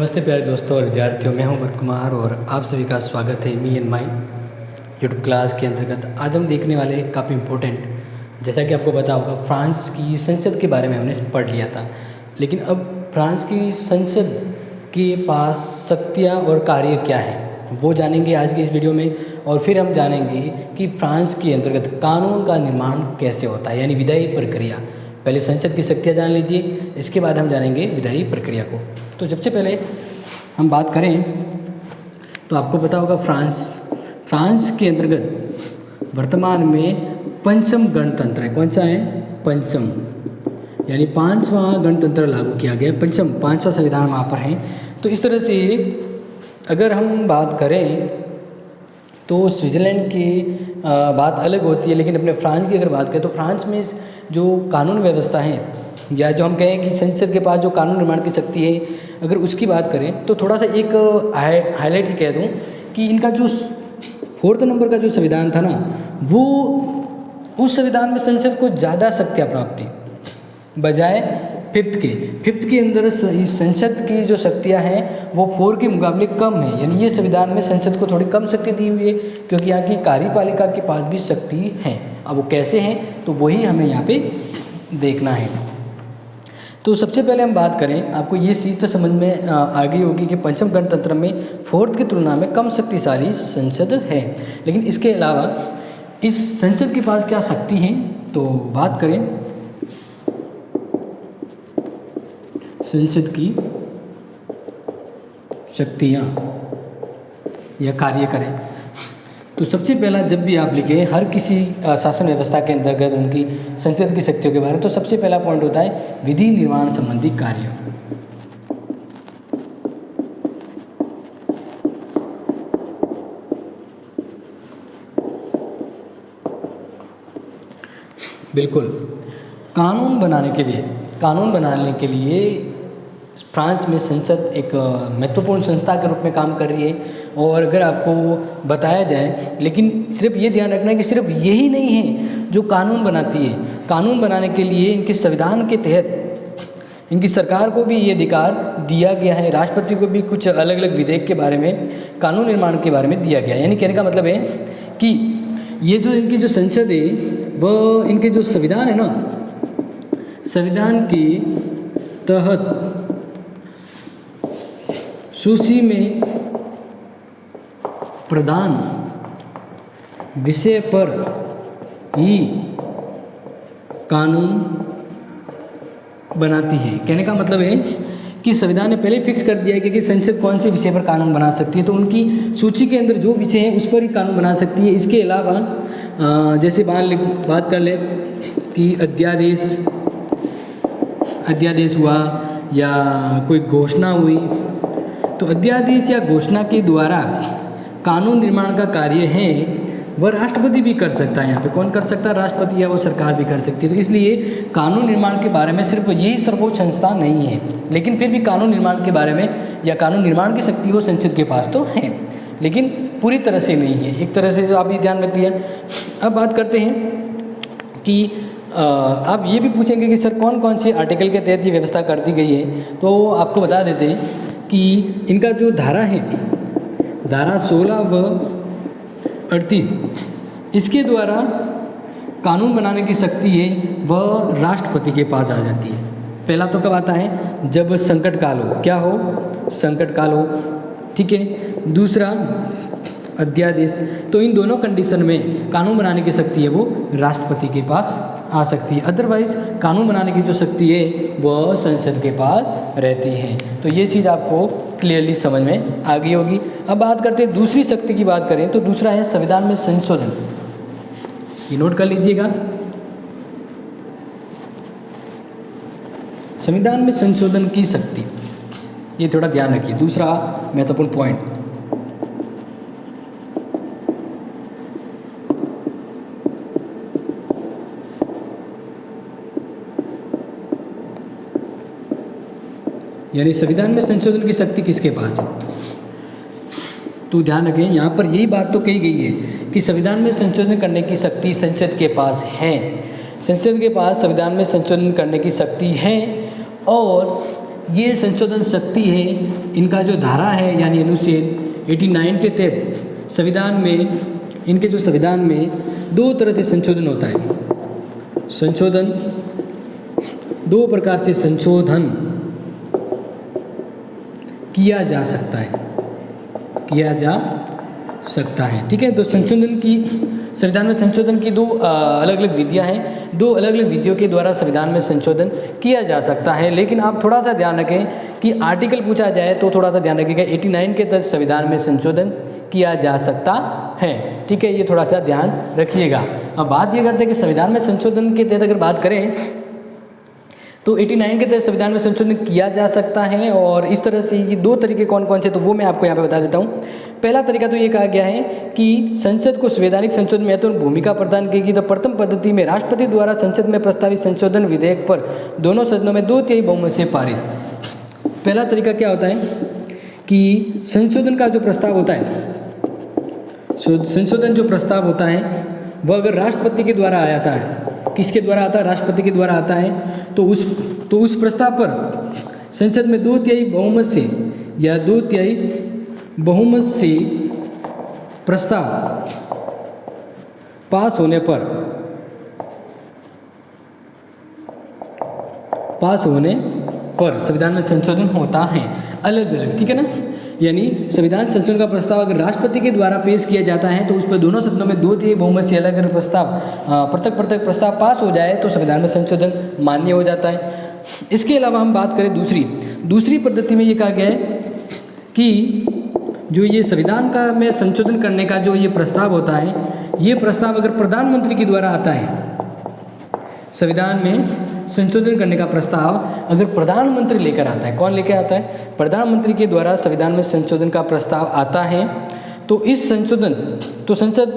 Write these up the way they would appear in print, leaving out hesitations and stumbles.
नमस्ते प्यारे दोस्तों और विद्यार्थियों, मैं हूं भरत कुमार और आप सभी का स्वागत है me and my YouTube class के अंतर्गत। आज हम देखने वाले काफ़ी इम्पोर्टेंट, जैसा कि आपको पता होगा, फ्रांस की संसद के बारे में हमने पढ़ लिया था। लेकिन अब फ्रांस की संसद के पास शक्तियाँ और कार्य क्या हैं वो जानेंगे आज की इस वीडियो में। और फिर हम जानेंगे कि फ्रांस के अंतर्गत कानून का निर्माण कैसे होता है, यानी विधायी प्रक्रिया। पहले संसद की शक्तियाँ जान लीजिए, इसके बाद हम जानेंगे विधायी प्रक्रिया को। तो सबसे पहले हम बात करें तो आपको पता होगा फ्रांस के अंतर्गत वर्तमान में पंचम गणतंत्र है। कौन सा है? पंचम, यानी पांचवा गणतंत्र लागू किया गया। पांचवा संविधान वहाँ पर है। तो इस तरह से अगर हम बात करें तो स्विट्ज़रलैंड की बात अलग होती है, लेकिन अपने फ्रांस की अगर बात करें तो फ्रांस में जो कानून व्यवस्था है, या जो हम कहें कि संसद के पास जो कानून निर्माण की शक्ति है, अगर उसकी बात करें तो थोड़ा सा एक हाईलाइट ही कह दूं कि इनका जो 4 नंबर का जो संविधान था ना, वो उस संविधान में संसद को ज़्यादा शक्तियाँ प्राप्त थी बजाय 5th के अंदर इस संसद की जो शक्तियाँ हैं वो 4 के मुकाबले कम है। यानी ये संविधान में संसद को थोड़ी कम शक्ति दी हुई है, क्योंकि यहाँ की कार्यपालिका के पास भी शक्ति है। अब वो कैसे हैं तो वही हमें यहाँ पे देखना है। तो सबसे पहले हम बात करें, आपको ये चीज़ तो समझ में आ गई होगी कि पंचम गणतंत्र में 4th की तुलना में कम शक्तिशाली संसद है। लेकिन इसके अलावा इस संसद के पास क्या शक्ति है, तो बात करें संसद की शक्तियाँ या कार्य करें, तो सबसे पहला जब भी आप लिखें हर किसी शासन व्यवस्था के अंतर्गत उनकी संसद की शक्तियों के बारे में, तो सबसे पहला पॉइंट होता है विधि निर्माण संबंधी कार्य। बिल्कुल, कानून बनाने के लिए फ्रांस में संसद एक महत्वपूर्ण संस्था के रूप में काम कर रही है। और अगर आपको बताया जाए, लेकिन सिर्फ ये ध्यान रखना है कि सिर्फ यही नहीं है जो कानून बनाती है। कानून बनाने के लिए इनके संविधान के तहत इनकी सरकार को भी ये अधिकार दिया गया है। राष्ट्रपति को भी कुछ अलग अलग विधेयक के बारे में, कानून निर्माण के बारे में दिया गया है। यानी कहने का मतलब है कि ये जो इनकी जो संसद है, वह इनके जो संविधान है ना, संविधान के तहत सूची में प्रधान विषय पर ही कानून बनाती है। कहने का मतलब है कि संविधान ने पहले फिक्स कर दिया है कि संसद कौन से विषय पर कानून बना सकती है, तो उनकी सूची के अंदर जो विषय है उस पर ही कानून बना सकती है। इसके अलावा जैसे बात कर ले कि अध्यादेश हुआ या कोई घोषणा हुई, तो अध्यादेश या घोषणा के द्वारा कानून निर्माण का कार्य है वह राष्ट्रपति भी कर सकता है। यहाँ पे कौन कर सकता है? राष्ट्रपति, या वो सरकार भी कर सकती है। तो इसलिए कानून निर्माण के बारे में सिर्फ यही सर्वोच्च संस्था नहीं है, लेकिन फिर भी कानून निर्माण के बारे में या कानून निर्माण की शक्ति वो संसद के पास तो है, लेकिन पूरी तरह से नहीं है। एक तरह से जो आप ये ध्यान रख लिया। अब बात करते हैं कि आप ये भी पूछेंगे कि सर कौन कौन से आर्टिकल के तहत ये व्यवस्था कर दी गई है, तो आपको बता देते हैं कि इनका जो धारा है, धारा 16 व 38, इसके द्वारा कानून बनाने की शक्ति है वह राष्ट्रपति के पास आ जाती है। पहला तो कब आता है? जब संकट काल हो। क्या हो? संकट काल हो, ठीक है। दूसरा अध्यादेश। तो इन दोनों कंडीशन में कानून बनाने की शक्ति है वो राष्ट्रपति के पास आ सकती है। अदरवाइज कानून बनाने की जो शक्ति है वह संसद के पास रहती है। तो ये चीज़ आपको क्लियरली समझ में आ गई होगी। अब बात करते हैं दूसरी शक्ति की बात करें तो दूसरा है संविधान में संशोधन। ये नोट कर लीजिएगा, संविधान में संशोधन की शक्ति, ये थोड़ा ध्यान रखिए। दूसरा महत्वपूर्ण पॉइंट, यानी संविधान में संशोधन की शक्ति किसके पास है? तो ध्यान रखें, यहाँ पर यही बात तो कही गई है कि संविधान में संशोधन करने की शक्ति संसद के पास है। संसद के पास संविधान में संशोधन करने की शक्ति है और ये संशोधन शक्ति है, इनका जो धारा है यानी अनुच्छेद 89 के तहत संविधान में, इनके जो संविधान में दो तरह से संशोधन होता है। संशोधन, दो प्रकार से संशोधन किया जा सकता है, किया जा सकता है। ठीक है, तो संशोधन की, संविधान में संशोधन की दो अलग अलग विधियां हैं। दो अलग अलग विधियों के द्वारा संविधान में संशोधन किया जा सकता है। लेकिन आप थोड़ा सा ध्यान रखें कि आर्टिकल पूछा जाए तो थोड़ा सा ध्यान रखिएगा, 89 के तहत संविधान में संशोधन किया जा सकता है। ठीक है, ये थोड़ा सा ध्यान रखिएगा। अब बात ये करते हैं कि संविधान में संशोधन के तहत अगर बात करें तो 89 के तहत संविधान में संशोधन किया जा सकता है। और इस तरह से ये दो तरीके कौन कौन से, तो वो मैं आपको यहाँ पे बता देता हूँ। पहला तरीका तो ये कहा गया है कि संसद को संवैधानिक संशोधन में महत्वपूर्ण भूमिका प्रदान की गई। तो प्रथम पद्धति में राष्ट्रपति द्वारा संसद में प्रस्तावित संशोधन विधेयक पर दोनों सदनों में 2/3 बहुमत से पारित। पहला तरीका क्या होता है कि संशोधन का जो प्रस्ताव होता है, संशोधन जो प्रस्ताव होता है वह अगर राष्ट्रपति के द्वारा आता है, किसके द्वारा आता है, राष्ट्रपति के द्वारा आता है, तो उस प्रस्ताव पर संसद में 2/3 बहुमत से या 2/3 बहुमत से प्रस्ताव पास होने पर संविधान में संशोधन होता है, अलग अलग। ठीक है ना, यानी संविधान संशोधन का प्रस्ताव अगर राष्ट्रपति के द्वारा पेश किया जाता है तो उस पर दोनों सदनों में 2/3 बहुमत से अलग अलग प्रस्ताव, पृथक प्रस्ताव पास हो जाए तो संविधान में संशोधन मान्य हो जाता है। इसके अलावा हम बात करें दूसरी पद्धति में ये कहा गया है कि जो ये संविधान का में संशोधन करने का जो ये प्रस्ताव होता है, ये प्रस्ताव अगर प्रधानमंत्री के द्वारा आता है, संविधान में संशोधन करने का प्रस्ताव अगर प्रधानमंत्री लेकर आता है, कौन लेकर आता है, प्रधानमंत्री के द्वारा संविधान में संशोधन का प्रस्ताव आता है, तो इस संशोधन, तो संसद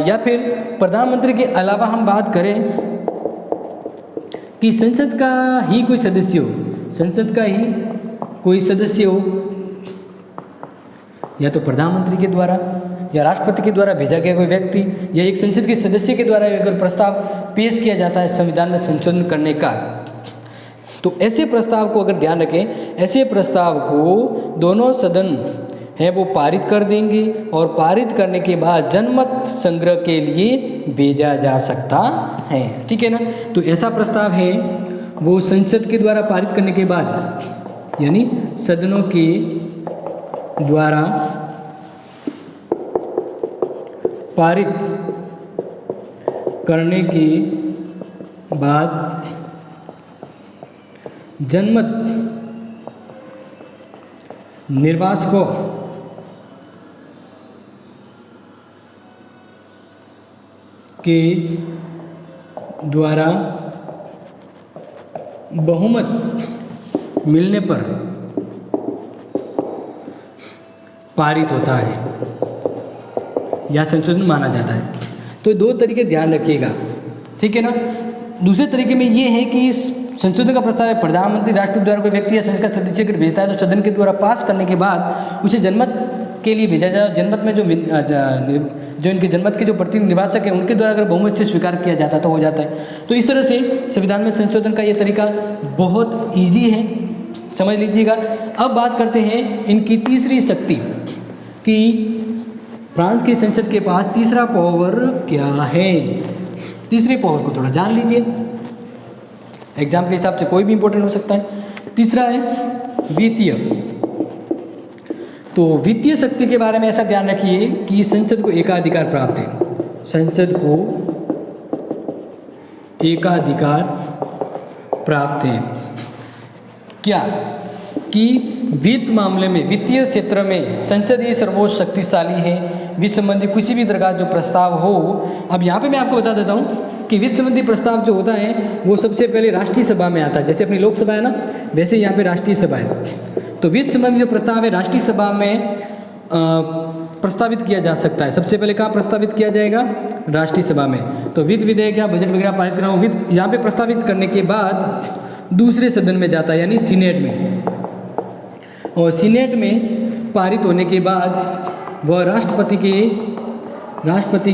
या फिर प्रधानमंत्री के अलावा हम बात करें कि संसद का ही कोई सदस्य हो, संसद का ही कोई सदस्य हो, या तो प्रधानमंत्री के द्वारा या राष्ट्रपति के द्वारा भेजा गया कोई व्यक्ति या एक संसद के सदस्य के द्वारा अगर प्रस्ताव पेश किया जाता है संविधान में संशोधन करने का, तो ऐसे प्रस्ताव को अगर ध्यान रखें, ऐसे प्रस्ताव को दोनों सदन है वो पारित कर देंगे और पारित करने के बाद जनमत संग्रह के लिए भेजा जा सकता है। ठीक है ना, तो ऐसा प्रस्ताव है वो संसद के द्वारा पारित करने के बाद, यानी सदनों के द्वारा पारित करने के बाद जनमत निर्वाचकों के द्वारा बहुमत मिलने पर पारित होता है या संशोधन माना जाता है। तो दो तरीके ध्यान रखिएगा। ठीक है ना, दूसरे तरीके में ये है कि इस संशोधन का प्रस्ताव है प्रधानमंत्री राष्ट्रपति द्वारा कोई व्यक्ति या संसद का सदस्य अगर भेजता है तो सदन के द्वारा पास करने के बाद उसे जनमत के लिए भेजा जाए। जनमत में जो इनके जनमत के जो प्रतिनिधि निर्वाचक है उनके द्वारा अगर बहुमत से स्वीकार किया जाता तो हो जाता है। तो इस तरह से संविधान में संशोधन का ये तरीका बहुत ईजी है, समझ लीजिएगा। अब बात करते हैं इनकी तीसरी शक्ति कि फ्रांस की संसद के पास तीसरा पावर क्या है। तीसरे पावर को थोड़ा जान लीजिए, एग्जाम के हिसाब से कोई भी इंपॉर्टेंट हो सकता है। तीसरा है वित्तीय। तो वित्तीय शक्ति के बारे में ऐसा ध्यान रखिए कि संसद को एकाधिकार प्राप्त है। संसद को एकाधिकार प्राप्त है क्या कि वित्त मामले में, वित्तीय क्षेत्र में संसद ही सर्वोच्च शक्तिशाली है। वित्त संबंधी किसी भी तरह का जो प्रस्ताव हो, अब यहाँ पे मैं आपको बता देता हूँ कि वित्त संबंधी प्रस्ताव जो होता है वो सबसे पहले राष्ट्रीय सभा में आता है। जैसे अपनी लोकसभा है ना, वैसे यहाँ पे राष्ट्रीय सभा है। तो वित्त संबंधी जो प्रस्ताव है राष्ट्रीय सभा में प्रस्तावित किया जा सकता है। सबसे पहले कहाँ प्रस्तावित किया जाएगा? राष्ट्रीय सभा में। तो वित्त विधेयक या बजट वगैरह पारित करना, वित्त यहाँ पे प्रस्तावित करने के बाद दूसरे सदन में जाता है, यानी सीनेट में। और सीनेट में पारित होने के बाद वह राष्ट्रपति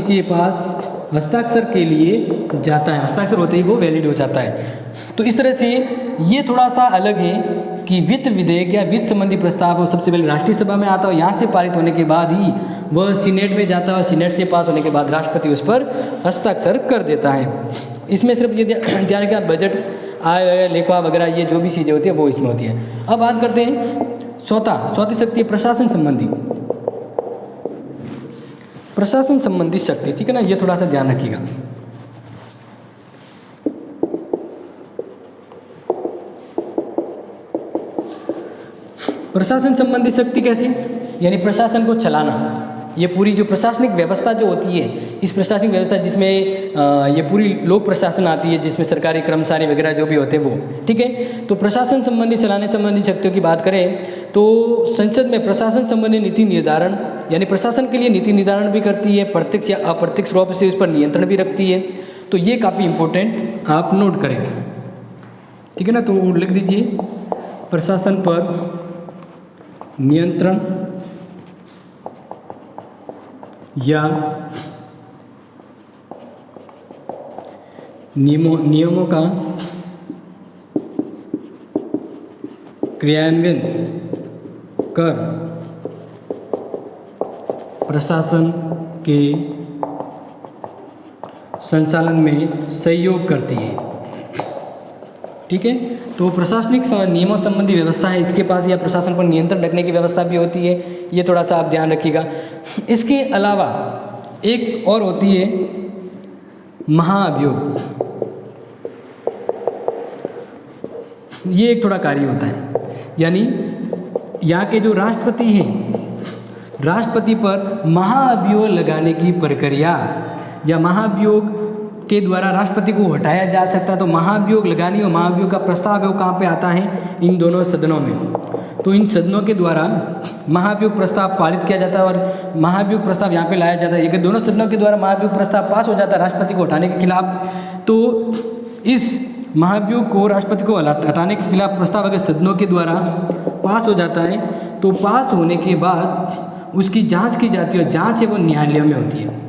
के पास हस्ताक्षर के लिए जाता है। हस्ताक्षर होते ही वो वैलिड हो जाता है। तो इस तरह से ये थोड़ा सा अलग है कि वित्त विधेयक या वित्त संबंधी प्रस्ताव वो सबसे पहले राष्ट्रीय सभा में आता है, यहाँ से पारित होने के बाद ही वह सीनेट में जाता है और सीनेट से पास होने के बाद राष्ट्रपति उस पर हस्ताक्षर कर देता है। इसमें सिर्फ ये ध्यान रखें, बजट, आय व्यय, लेखा वगैरह ये जो भी चीज़ें होती है वो इसमें होती है। अब बात करते हैं चौथी शक्ति है प्रशासन संबंधी, प्रशासन संबंधी शक्ति, ठीक है ना, ये थोड़ा सा ध्यान रखिएगा। प्रशासन संबंधी शक्ति कैसे, यानी प्रशासन को चलाना, ये पूरी जो प्रशासनिक व्यवस्था जो होती है, इस प्रशासनिक व्यवस्था जिसमें ये पूरी लोक प्रशासन आती है, जिसमें सरकारी कर्मचारी वगैरह जो भी होते हैं वो, ठीक है। तो प्रशासन संबंधी चलाने संबंधी शक्तियों की बात करें तो संसद में प्रशासन संबंधी नीति निर्धारण, यानी प्रशासन के लिए नीति निर्धारण भी करती है, प्रत्यक्ष या अप्रत्यक्ष रूप से उस पर नियंत्रण भी रखती है। तो ये काफ़ी इंपॉर्टेंट आप नोट करें, ठीक है ना। तो लिख दीजिए प्रशासन पर नियंत्रण या नियमों का क्रियान्वयन कर प्रशासन के संचालन में सहयोग करती है, ठीक है। तो प्रशासनिक नियमों संबंधी व्यवस्था है इसके पास, या प्रशासन पर नियंत्रण रखने की व्यवस्था भी होती है, ये थोड़ा सा आप ध्यान रखिएगा। इसके अलावा एक और होती है महाअभियोग, ये एक थोड़ा कार्य होता है, यानी यहाँ के जो राष्ट्रपति हैं, राष्ट्रपति पर महाअभियोग लगाने की प्रक्रिया या महाअभियोग के द्वारा राष्ट्रपति को हटाया जा सकता है। तो महाअभियोग लगाने और महाअभियोग का प्रस्ताव है वो कहाँ पे आता है, इन दोनों सदनों में। तो इन सदनों के द्वारा महाअभियोग प्रस्ताव पारित किया जाता है और महाअभियोग प्रस्ताव यहाँ पे लाया जाता है। अगर दोनों सदनों के द्वारा महाअभियोग प्रस्ताव पास हो जाता है राष्ट्रपति को हटाने के खिलाफ, तो इस महाअभियोग को राष्ट्रपति को हटाने के खिलाफ प्रस्ताव अगर सदनों के द्वारा पास हो जाता है तो पास होने के बाद उसकी जांच की जाती है और जांच है वो न्यायालयों में होती है।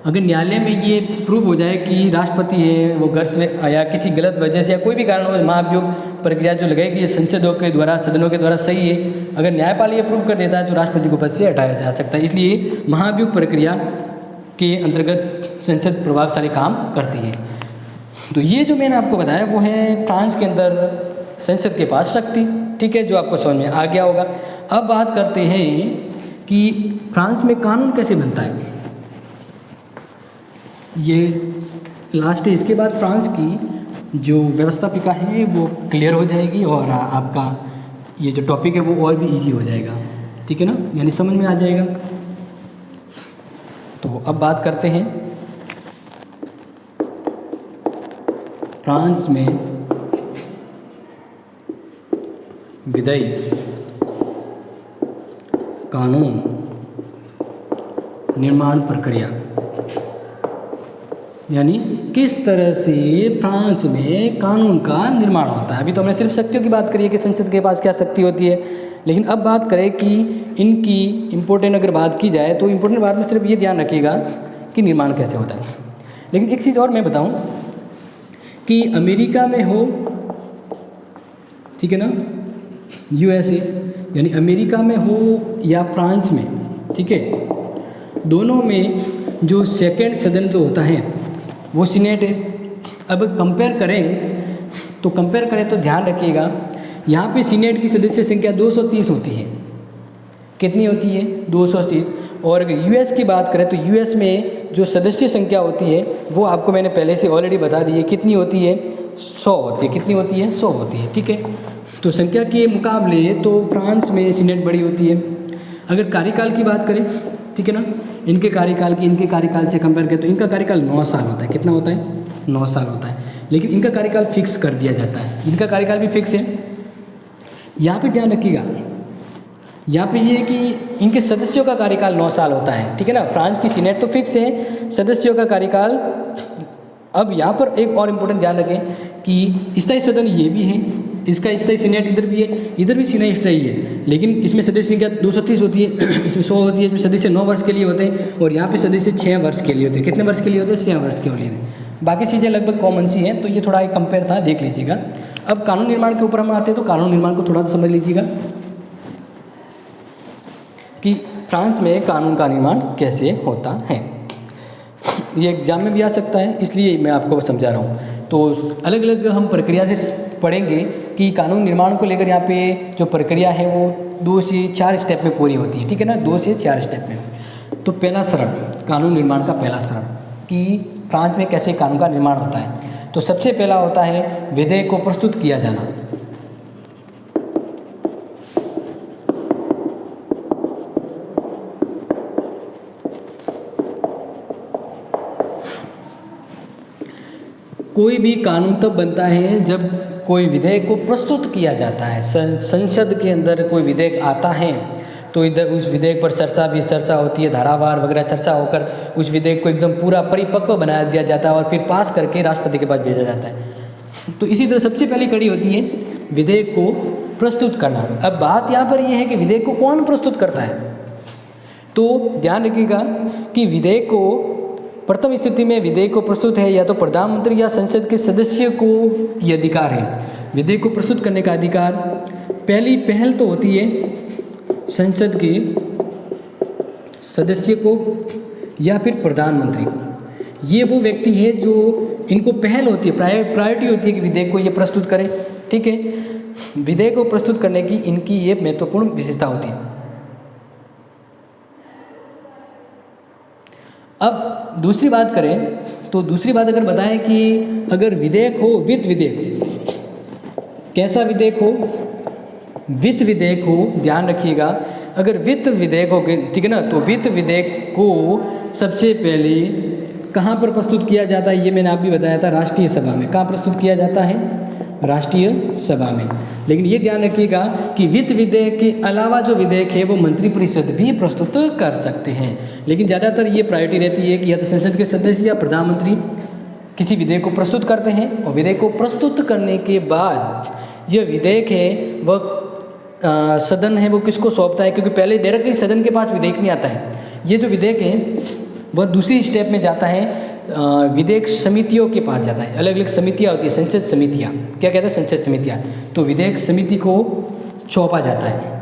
अगर न्यायालय में ये प्रूव हो जाए कि राष्ट्रपति है वो घर से या किसी गलत वजह से या कोई भी कारण हो महाअभियोग प्रक्रिया जो लगेगी संसदों के द्वारा, सदनों के द्वारा सही है, अगर न्यायपाल ये प्रूव कर देता है तो राष्ट्रपति को पद से हटाया जा सकता है। इसलिए महाअभियोग प्रक्रिया के अंतर्गत संसद प्रभावशाली काम करती है। तो ये जो मैंने आपको बताया वो है फ्रांस के अंदर संसद के पास शक्ति, ठीक है, जो आपको समझ में आ गया होगा। अब बात करते हैं कि फ्रांस में कानून कैसे बनता है, ये लास्ट है। इसके बाद फ्रांस की जो व्यवस्थापिका है वो क्लियर हो जाएगी और आपका ये जो टॉपिक है वो और भी इजी हो जाएगा, ठीक है ना, यानी समझ में आ जाएगा। तो अब बात करते हैं फ्रांस में विधायी कानून निर्माण प्रक्रिया, यानी किस तरह से फ्रांस में कानून का निर्माण होता है। अभी तो हमने सिर्फ शक्तियों की बात करी है कि संसद के पास क्या शक्ति होती है, लेकिन अब बात करें कि इनकी इम्पोर्टेंट अगर बात की जाए तो इम्पोर्टेंट बात में सिर्फ ये ध्यान रखिएगा कि निर्माण कैसे होता है। लेकिन एक चीज़ और मैं बताऊं कि अमेरिका में हो, ठीक है ना, यूएसए यानी अमेरिका में हो या फ्रांस में, ठीक है, दोनों में जो सेकेंड सदन जो होता है वो सीनेट है। अब कंपेयर करें तो ध्यान रखिएगा यहाँ पे सीनेट की सदस्य संख्या 230 होती है। कितनी होती है? 230। और अगर यूएस की बात करें तो यूएस में जो सदस्य संख्या होती है वो आपको मैंने पहले से ऑलरेडी बता दी है, कितनी होती है? 100 होती है। कितनी होती है? 100 होती है, ठीक है। तो संख्या के मुकाबले तो फ्रांस में सीनेट बड़ी होती है। अगर कार्यकाल की बात करें, ठीक है ना, इनके कार्यकाल से कंपेयर करें तो इनका कार्यकाल 9 साल होता है। कितना होता है? 9 साल होता है। लेकिन इनका कार्यकाल फिक्स कर दिया जाता है, इनका कार्यकाल भी फिक्स है। यहाँ पे ध्यान रखिएगा, यहाँ पे ये है कि इनके सदस्यों का कार्यकाल 9 साल होता है, ठीक है ना। फ्रांस की सीनेट तो फिक्स है, सदस्यों का कार्यकाल। अब यहाँ पर एक और इम्पोर्टेंट ध्यान रखें कि स्थायी सदन ये भी है, इसका स्थायी सीनेट इधर भी है, इधर भी सीनेट स्थायी है, लेकिन इसमें सदस्य संख्या 230 होती है, इसमें 100 होती है। इसमें सदस्य 9 वर्ष के लिए होते हैं और यहाँ पे सदस्य 6 वर्ष के लिए होते हैं। कितने वर्ष के लिए होते हैं? 6 वर्ष के लिए। बाकी चीज़ें लगभग कॉमन सी हैं, तो ये थोड़ा एक कंपेयर था, देख लीजिएगा। अब कानून निर्माण के ऊपर हम आते हैं, तो कानून निर्माण को थोड़ा सा समझ लीजिएगा कि फ्रांस में कानून का निर्माण कैसे होता है। ये एग्जाम में भी आ सकता है, इसलिए मैं आपको समझा रहा हूँ। तो अलग अलग हम प्रक्रिया से पढ़ेंगे कि कानून निर्माण को लेकर यहाँ पे जो प्रक्रिया है वो 2 से 4 स्टेप में पूरी होती है, ठीक है ना, 2 से 4 स्टेप में। तो पहला चरण, कानून निर्माण का पहला चरण कि फ्रांस में कैसे कानून का निर्माण होता है। तो सबसे पहला होता है विधेयक को प्रस्तुत किया जाना। कोई भी कानून तब बनता है जब कोई विधेयक को प्रस्तुत किया जाता है। संसद के अंदर कोई विधेयक आता है तो इधर उस विधेयक पर चर्चा होती है, धारावार वगैरह चर्चा होकर उस विधेयक को एकदम पूरा परिपक्व बना दिया जाता है और फिर पास करके राष्ट्रपति के पास भेजा जाता है। तो इसी तरह सबसे पहली कड़ी होती है विधेयक को प्रस्तुत करना। अब बात यहाँ पर यह है कि विधेयक को कौन प्रस्तुत करता है। तो ध्यान रखिएगा कि विधेयक को प्रथम स्थिति में विधेयक को प्रस्तुत है या तो प्रधानमंत्री या संसद के सदस्य को ये अधिकार है। विधेयक को प्रस्तुत करने का अधिकार पहली पहल तो होती है संसद के सदस्य को या फिर प्रधानमंत्री को। ये वो व्यक्ति है जो इनको पहल होती है, प्रायोरिटी होती है कि विधेयक को ये प्रस्तुत करें, ठीक है। विधेयक को प्रस्तुत करने की इनकी ये महत्वपूर्ण विशेषता होती है। अब दूसरी बात करें तो दूसरी बात अगर बताएं कि अगर विधेयक हो, वित्त विधेयक, कैसा विधेयक हो, वित्त विधेयक हो, ध्यान रखिएगा। अगर वित्त विधेयक हो, ठीक है ना, तो वित्त विधेयक को सबसे पहले कहाँ पर प्रस्तुत किया जाता है, ये मैंने आप भी बताया था, राष्ट्रीय सभा में। कहाँ प्रस्तुत किया जाता है, राष्ट्रीय सभा में। लेकिन ये ध्यान रखिएगा कि वित्त विधेयक के अलावा जो विधेयक है वो मंत्रिपरिषद भी प्रस्तुत कर सकते हैं। लेकिन ज़्यादातर ये प्रायोरिटी रहती है कि या तो संसद के सदस्य या प्रधानमंत्री किसी विधेयक को प्रस्तुत करते हैं और विधेयक को प्रस्तुत करने के बाद यह विधेयक है वह सदन है वो किसको सौंपता है, क्योंकि पहले डायरेक्टली सदन के पास विधेयक नहीं आता है। ये जो विधेयक है वह दूसरी स्टेप में जाता है, विधेयक समितियों के पास जाता है। अलग अलग समितियाँ होती है, संसद समितियाँ, क्या कहते हैं, संसद समितियाँ। तो विधेयक समिति को सौंपा जाता है।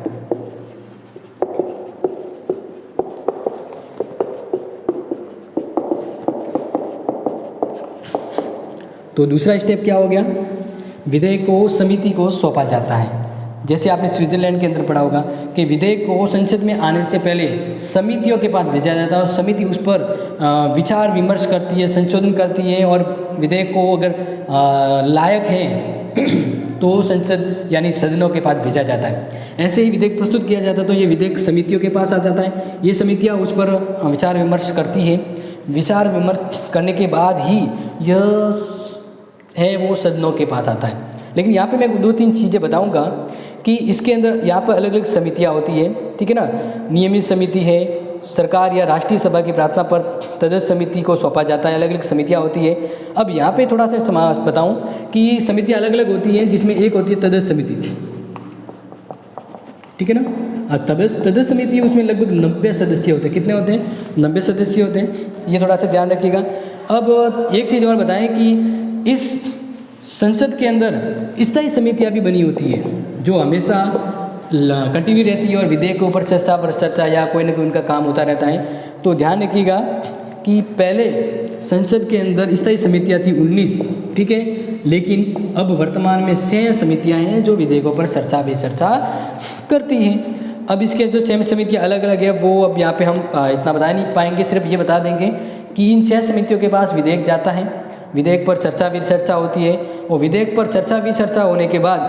तो दूसरा स्टेप क्या हो गया, विधेयक को समिति को सौंपा जाता है। जैसे आपने स्विट्जरलैंड के अंदर पढ़ा होगा कि विधेयक को संसद में आने से पहले समितियों के पास भेजा जाता है और समिति उस पर विचार विमर्श करती है, संशोधन करती है और विधेयक को अगर लायक है तो संसद यानी सदनों के पास भेजा जाता है। ऐसे ही विधेयक प्रस्तुत किया जाता है तो ये विधेयक समितियों के पास आ जाता है। ये समितियाँ उस पर विचार विमर्श करती हैं। विचार विमर्श करने के बाद ही यह है वो सदनों के पास आता है। लेकिन यहाँ पे मैं 2-3 चीज़ें बताऊँगा कि इसके अंदर यहाँ पर अलग अलग समितियाँ होती है, ठीक है ना। नियमित समिति है, सरकार या राष्ट्रीय सभा की प्रार्थना पर तदस्थ समिति को सौंपा जाता है, अलग अलग समितियाँ होती है। अब यहाँ पे थोड़ा सा बताऊँ कि समितियाँ अलग अलग होती हैं, जिसमें एक होती है तदस्थ समिति, ठीक है ना। तदस्थ समिति उसमें लगभग 90 सदस्य होते हैं। कितने होते हैं, 90 सदस्य होते हैं। ये थोड़ा सा ध्यान रखिएगा। अब एक चीज़ और बताएं कि इस संसद के अंदर स्थायी समितियाँ भी बनी होती है जो हमेशा कंटिन्यू रहती है और विधेयक के ऊपर चर्चा या कोई ना कोई उनका काम होता रहता है। तो ध्यान रखिएगा कि पहले संसद के अंदर स्थायी समितियाँ थी 19, ठीक है। लेकिन अब वर्तमान में 6 समितियाँ हैं जो विधेयकों पर चर्चा करती हैं। अब इसके जो 6 समितियाँ अलग अलग है वो अब यहाँ पे हम इतना बता नहीं पाएंगे, सिर्फ ये बता देंगे कि इन 6 समितियों के पास विधेयक जाता है, विधेयक पर चर्चा होती है और विधेयक पर चर्चा होने के बाद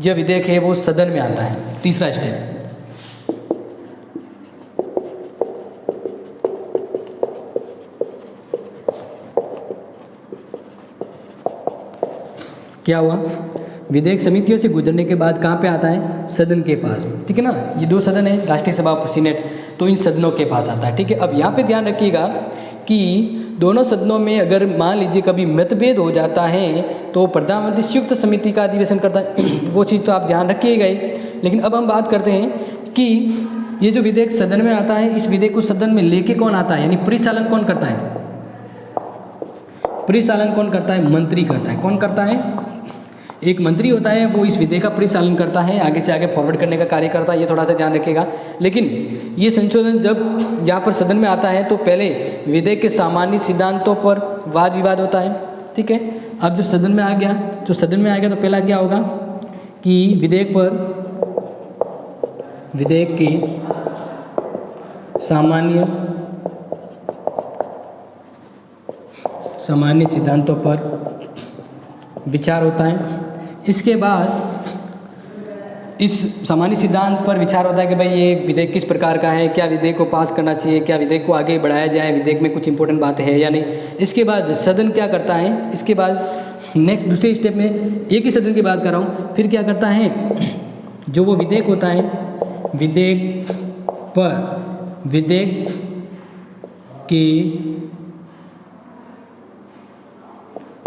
यह विधेयक है वो सदन में आता है। तीसरा स्टेप क्या हुआ, विधेयक समितियों से गुजरने के बाद कहाँ पे आता है, सदन के पास, ठीक है ना। ये 2 सदन है, राष्ट्रीय सभा और सीनेट, तो इन सदनों के पास आता है, ठीक है। अब यहाँ पे ध्यान रखिएगा कि दोनों सदनों में अगर मान लीजिए कभी मतभेद हो जाता है तो प्रधानमंत्री संयुक्त समिति का अधिवेशन करता है वो चीज़ तो आप ध्यान रखिएगा ही। लेकिन अब हम बात करते हैं कि ये जो विधेयक सदन में आता है, इस विधेयक को सदन में लेके कौन आता है, यानी परिचालन कौन करता है, परिचालन कौन करता है, मंत्री करता है। कौन करता है, एक मंत्री होता है वो इस विधेयक का परिचालन करता है, आगे से आगे फॉरवर्ड करने का कार्य करता है, ये थोड़ा सा ध्यान रखिएगा। लेकिन ये संशोधन जब यहाँ पर सदन में आता है तो पहले विधेयक के सामान्य सिद्धांतों पर वाद विवाद होता है, ठीक है। अब जब सदन में आ गया तो पहला क्या होगा कि विधेयक के सामान्य सिद्धांतों पर विचार होता है। इसके बाद इस सामान्य सिद्धांत पर विचार होता है कि भाई ये विधेयक किस प्रकार का है, क्या विधेयक को पास करना चाहिए, क्या विधेयक को आगे बढ़ाया जाए, विधेयक में कुछ इंपॉर्टेंट बातें हैं या नहीं। इसके बाद सदन क्या करता है, इसके बाद नेक्स्ट दूसरे स्टेप में एक ही सदन की बात कर रहा हूँ, फिर क्या करता है, जो वो विधेयक होता है, विधेयक की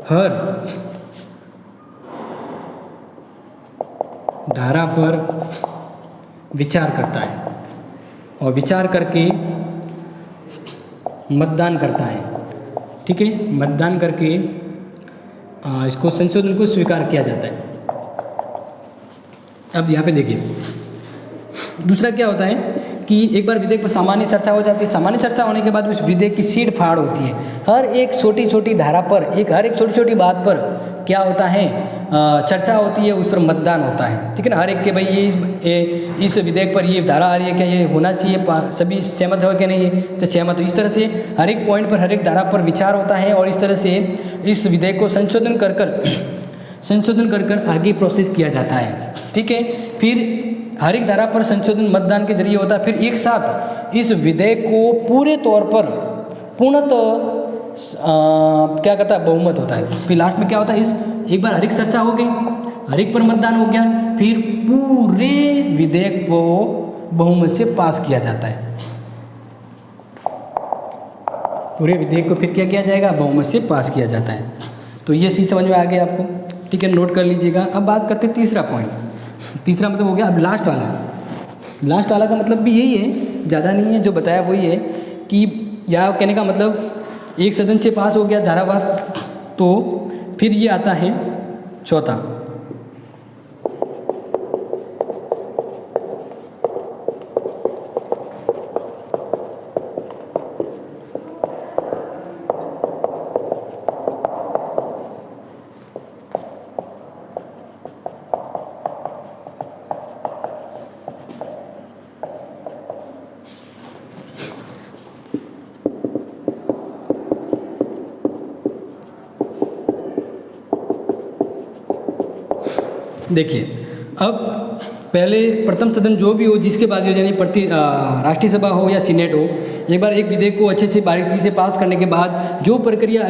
हर धारा पर विचार करता है और विचार करके मतदान करता है, ठीक है। मतदान करके इसको संशोधन को स्वीकार किया जाता है। अब यहाँ पे देखिए दूसरा क्या होता है कि एक बार विधेयक पर सामान्य चर्चा हो जाती है। सामान्य चर्चा होने के बाद उस विधेयक की सीड़ फाड़ होती है। हर एक छोटी छोटी धारा पर, हर एक छोटी छोटी बात पर क्या होता है, चर्चा होती है, उस पर मतदान होता है, ठीक है ना। हर एक के भाई ये इस विधेयक पर ये धारा आ रही है, क्या ये होना चाहिए, सभी सहमत हो कि नहीं है, तो सहमत हो। इस तरह से हर एक पॉइंट पर, हर एक धारा पर विचार होता है और इस तरह से इस विधेयक को संशोधन कर आगे प्रोसेस किया जाता है, ठीक है। फिर हर एक धारा पर संशोधन मतदान के जरिए होता है। फिर एक साथ इस विधेयक को पूरे तौर पर पूर्णतः क्या करता है, बहुमत होता है। फिर लास्ट में क्या होता है, एक बार हर एक चर्चा हो गई, हर एक पर मतदान हो गया, फिर पूरे विधेयक को बहुमत से पास किया जाता है। पूरे विधेयक को फिर क्या किया जाएगा, बहुमत से पास किया जाता है। तो ये चीज़ समझ में आ गया आपको, ठीक है, नोट कर लीजिएगा। अब बात करते हैं तीसरा पॉइंट। तीसरा मतलब हो गया। अब लास्ट वाला का मतलब भी यही है, ज़्यादा नहीं है, जो बताया वही है कि यह कहने का मतलब एक सदन से पास हो गया धारावार, तो फिर ये आता है चौथा। देखिए अब पहले प्रथम सदन जो भी हो, जिसके बाद यानी राष्ट्रीय सभा हो या सीनेट हो, एक बार एक विधेयक को अच्छे से बारीकी से पास करने के बाद जो प्रक्रिया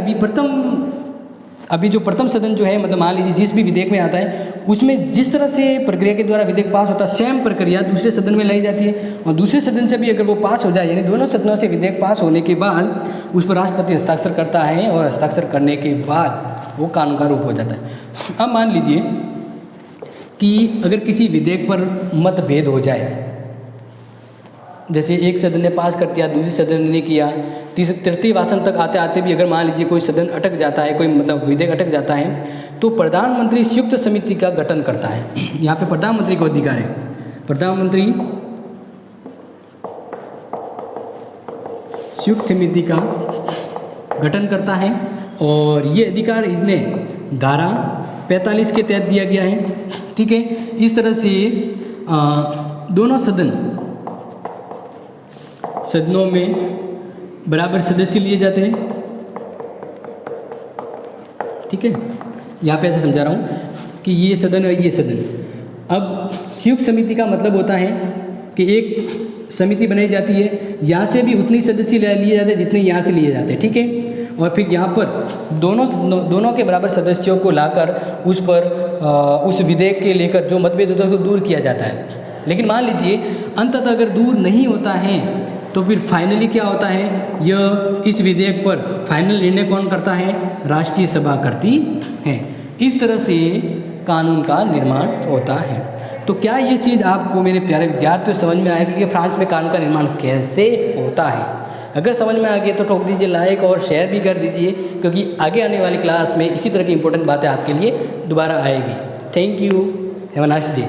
अभी जो प्रथम सदन जो है, मतलब मान लीजिए जिस भी विधेयक में आता है उसमें जिस तरह से प्रक्रिया के द्वारा विधेयक पास होता है, सेम प्रक्रिया दूसरे सदन में लाई जाती है। और दूसरे सदन से भी अगर वो पास हो जाए, यानी दोनों सदनों से विधेयक पास होने के बाद उस पर राष्ट्रपति हस्ताक्षर करता है और हस्ताक्षर करने के बाद वो कानून का रूप हो जाता है। अब मान लीजिए कि अगर किसी विधेयक पर मतभेद हो जाए, जैसे एक सदन ने पास कर दिया, दूसरे सदन ने नहीं किया, तृतीय भाषण तक आते आते भी अगर मान लीजिए कोई सदन अटक जाता है, कोई मतलब विधेयक अटक जाता है, तो प्रधानमंत्री संयुक्त समिति का गठन करता है। यहाँ पे प्रधानमंत्री को अधिकार है, प्रधानमंत्री संयुक्त समिति का गठन करता है और ये अधिकार इन्हें धारा 45 के तहत दिया गया है, ठीक है। इस तरह से दोनों सदनों में बराबर सदस्य लिए जाते हैं, ठीक है। यहाँ पे ऐसे समझा रहा हूँ कि ये सदन है, ये सदन। अब संयुक्त समिति का मतलब होता है कि एक समिति बनाई जाती है, यहाँ से भी उतने सदस्य लिए जाते हैं जितने यहाँ से लिए जाते हैं, ठीक है। और फिर यहाँ पर दोनों के बराबर सदस्यों को लाकर उस विधेयक के लेकर जो मतभेद होता है उसको दूर किया जाता है। लेकिन मान लीजिए अंततः अगर दूर नहीं होता है तो फिर फाइनली क्या होता है, यह इस विधेयक पर फाइनल निर्णय कौन करता है, राष्ट्रीय सभा करती है। इस तरह से कानून का निर्माण होता है। तो क्या ये चीज़ आपको मेरे प्यारे विद्यार्थियों समझ में आएगी कि फ्रांस में कानून का निर्माण कैसे होता है? अगर समझ में आ गया तो ठोक दीजिए लाइक और शेयर भी कर दीजिए, क्योंकि आगे आने वाली क्लास में इसी तरह की इंपॉर्टेंट बातें आपके लिए दोबारा आएगी। Thank you, have a nice day.